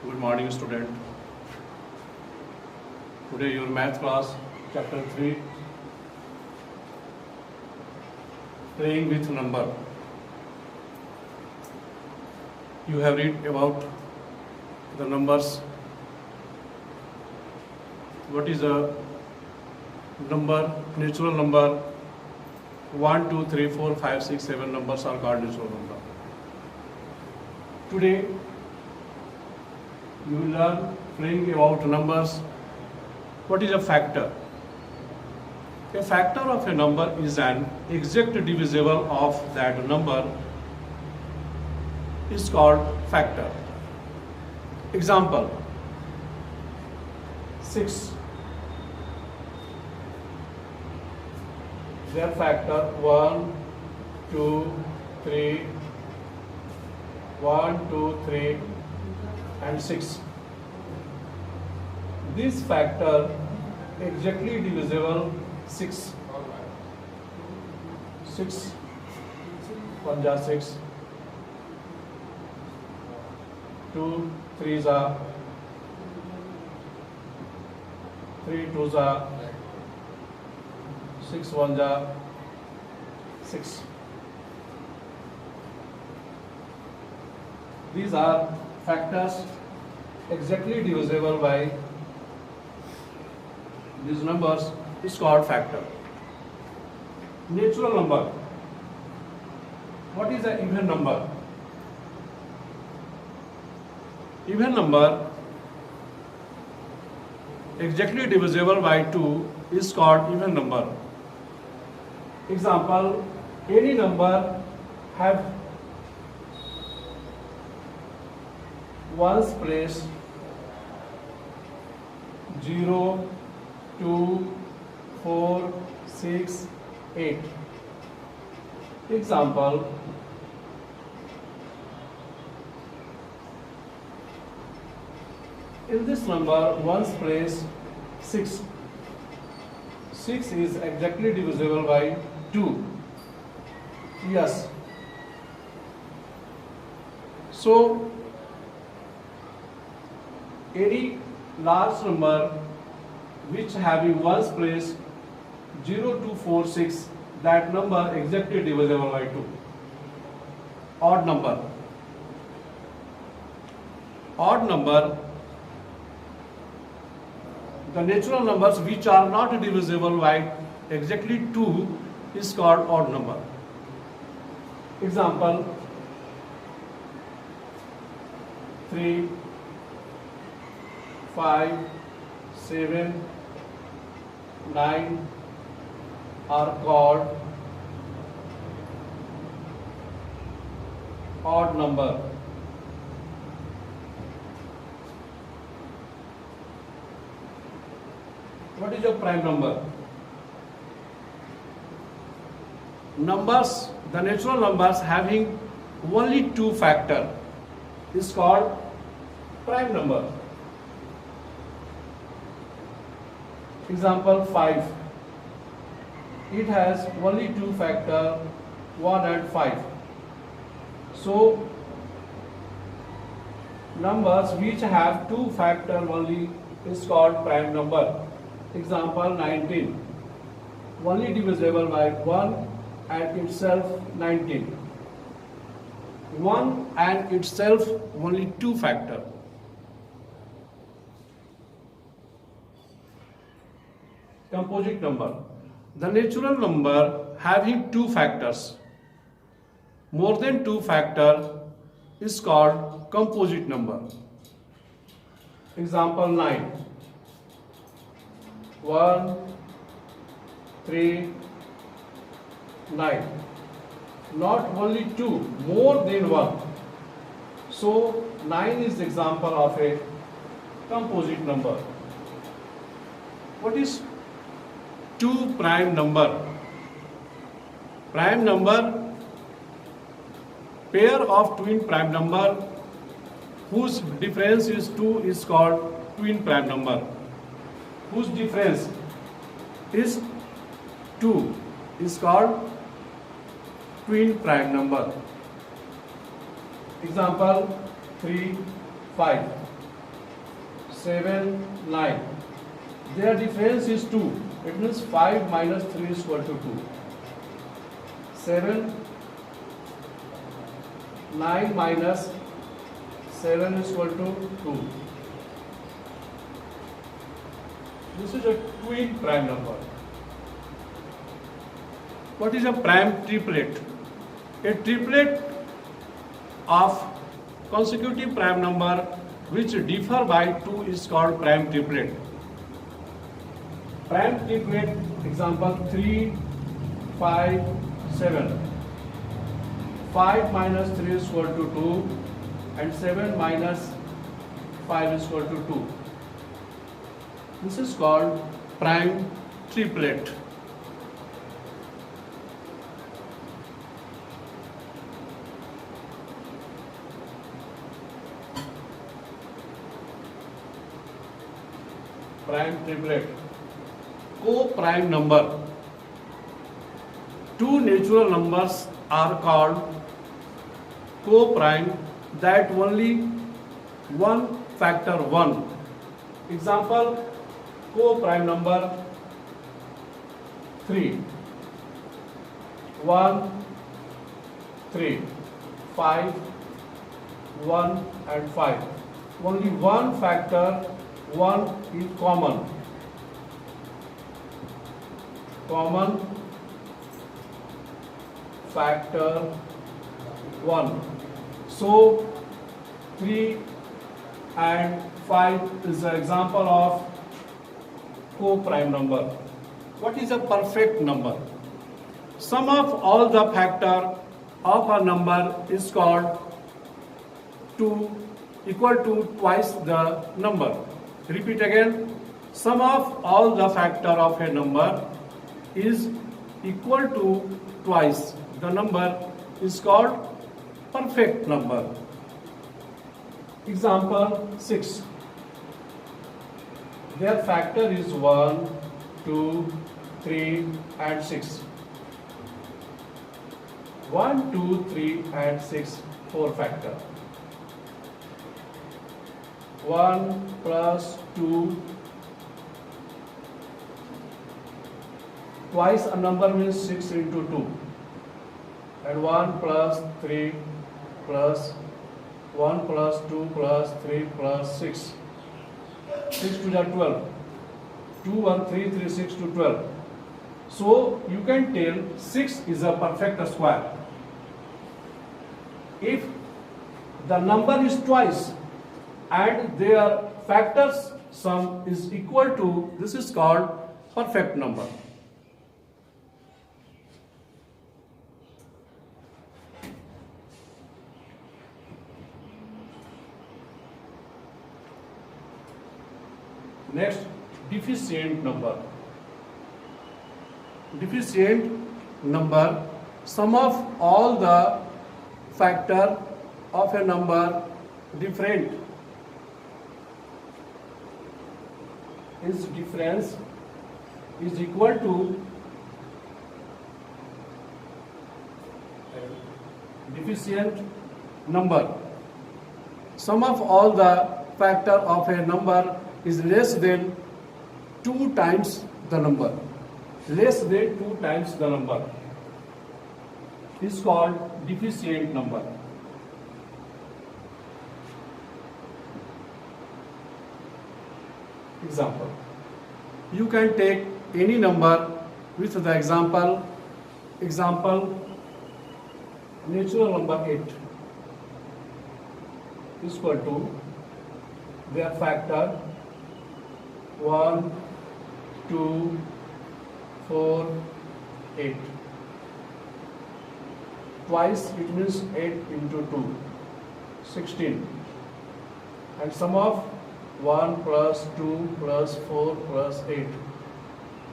Good morning, student. Today your math class, chapter 3, playing with number. You have read about the numbers. What is a number? Natural number. 1, 2, 3, 4, 5, 6, 7 numbers are called natural number. Today you will learn playing about numbers. What is a factor? A factor of a number is an exact divisible of that number is called factor. Example: 6. Their factor 1, 2, 3, 1, 2, 3 and 6. This factor exactly divisible 6. 6 1 ja 6, 2 3 ja 3 2 ja 6 1 ja 6. These are factors exactly divisible by these numbers is called factor. Natural number. What is an even number? Even number exactly divisible by 2 is called even number. Example: any number have ones place 0, 2, 4, 6, 8. Example: in this number ones place 6. 6 is exactly divisible by 2. Yes. So any large number which having ones place 0, 2, 4, 6, that number exactly divisible by 2. Odd number. Odd number, the natural numbers which are not divisible by exactly 2 is called odd number. Example: 3, 5, 7, 9 are called odd number. What is your prime number? Numbers, the natural numbers having only 2 factor is called prime number. Example: 5. It has only 2 factor, 1 and 5. So numbers which have 2 factor only is called prime number. Example: 19. Only divisible by 1 and itself 19. 1 and itself only 2 factor. Composite number. The natural number having 2 factors, more than 2 factor is called composite number. Example: 9. 1, 3, 9. Not only 2, more than 1. So 9 is the example of a composite number. What is 2 prime number? Prime number, pair of twin prime number whose difference is 2 is called twin prime number. Whose difference is 2 is called twin prime number. Example 3, 5. 7, 9. Their difference is 2. It means 5 minus 3 is equal to 2. 7, 9 minus 7 is equal to 2. This is a twin prime number. What is a prime triplet? A triplet of consecutive prime number which differ by 2 is called prime triplet. Prime triplet, example 3, 5, 7. 5 minus 3 is equal to 2 and 7 minus 5 is equal to 2. This is called prime triplet. Prime triplet. Co-prime number. Two natural numbers are called co-prime that only one factor 1. Example, co-prime number 3. 1, 3, 5, 1 and 5. Only one factor 1 is common. Common factor 1. So 3 and 5 is an example of co-prime number. What is a perfect number? Sum of all the factor of a number is called equal to twice the number. Repeat again. Sum of all the factor of a number is equal to twice the number is called perfect number. Example 6. Their factor is 1, 2, 3 and 6. 1, 2, 3 and 6, 4 factor. 1 plus 2. Twice a number means 6 into 2. And 1 plus 3 plus 1 plus 2 plus 3 plus 6. 6 to the 12. 2, 1, 3, 3, 6 to 12. So you can tell 6 is a perfect square. If the number is twice and their factors sum is equal to, this is called perfect number. Next, deficient number. Deficient number, sum of all the factor of a number different is difference is equal to deficient number. Sum of all the factor of a number is less than 2 times the number. Less than 2 times the number is called deficient number. Example. You can take any number with the example natural number 8 is equal to their factor 1, 2, 4, 8. Twice it means 8 into 2, 16. And sum of 1 plus 2 plus 4 plus 8.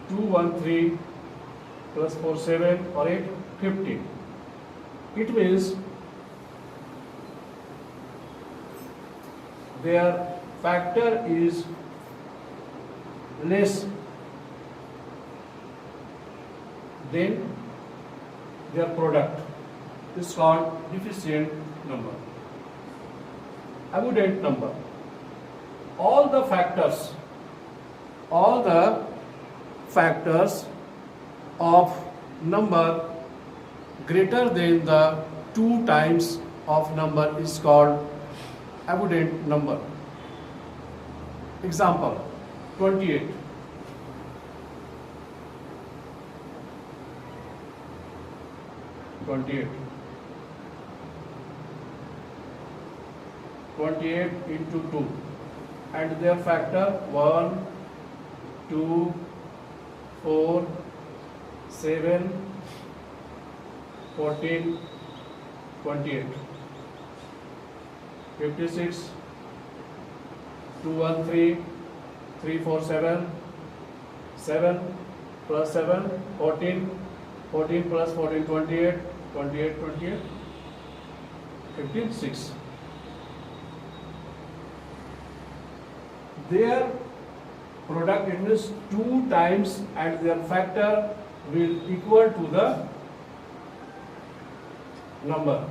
2, 1, 3 plus 4, 7 or 8, 15. It means their factor is less than their product. This is called deficient number. Abundant number. all the factors of number greater than the 2 times of number is called abundant number. Example 28. 28 into 2 and their factor 1, 2, 4, 7, 14, 28. 56, 213, 347, 7 plus 7, 14, 14 plus 14, 28, 28, 28, 15, 6. Their product, it means 2 times, and their factor will equal to the number.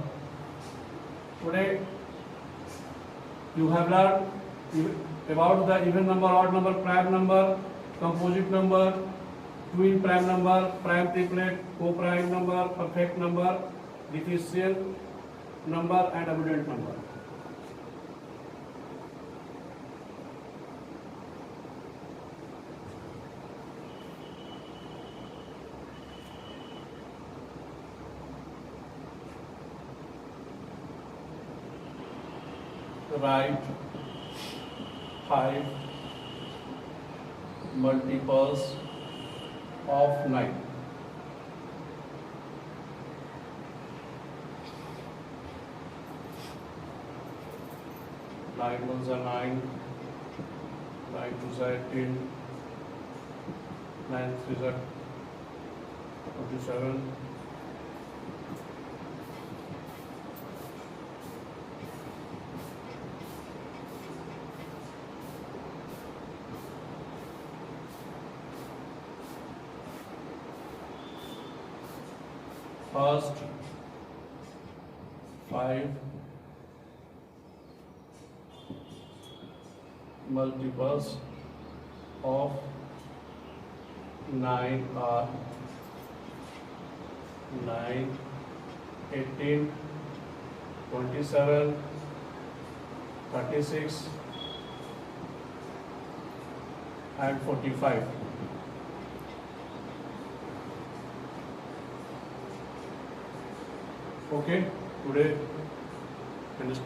Today you have learned about the even number, odd number, prime number, composite number, twin prime number, prime triplet, co-prime number, perfect number, differential number and abundant number. Write 5 multiples of 9. Nine ones are 9, 9 twos are 18, 9 threes are 27. First 5 multiples of 9 are 9, 18, 27, 36 and 45. Okay, today finish.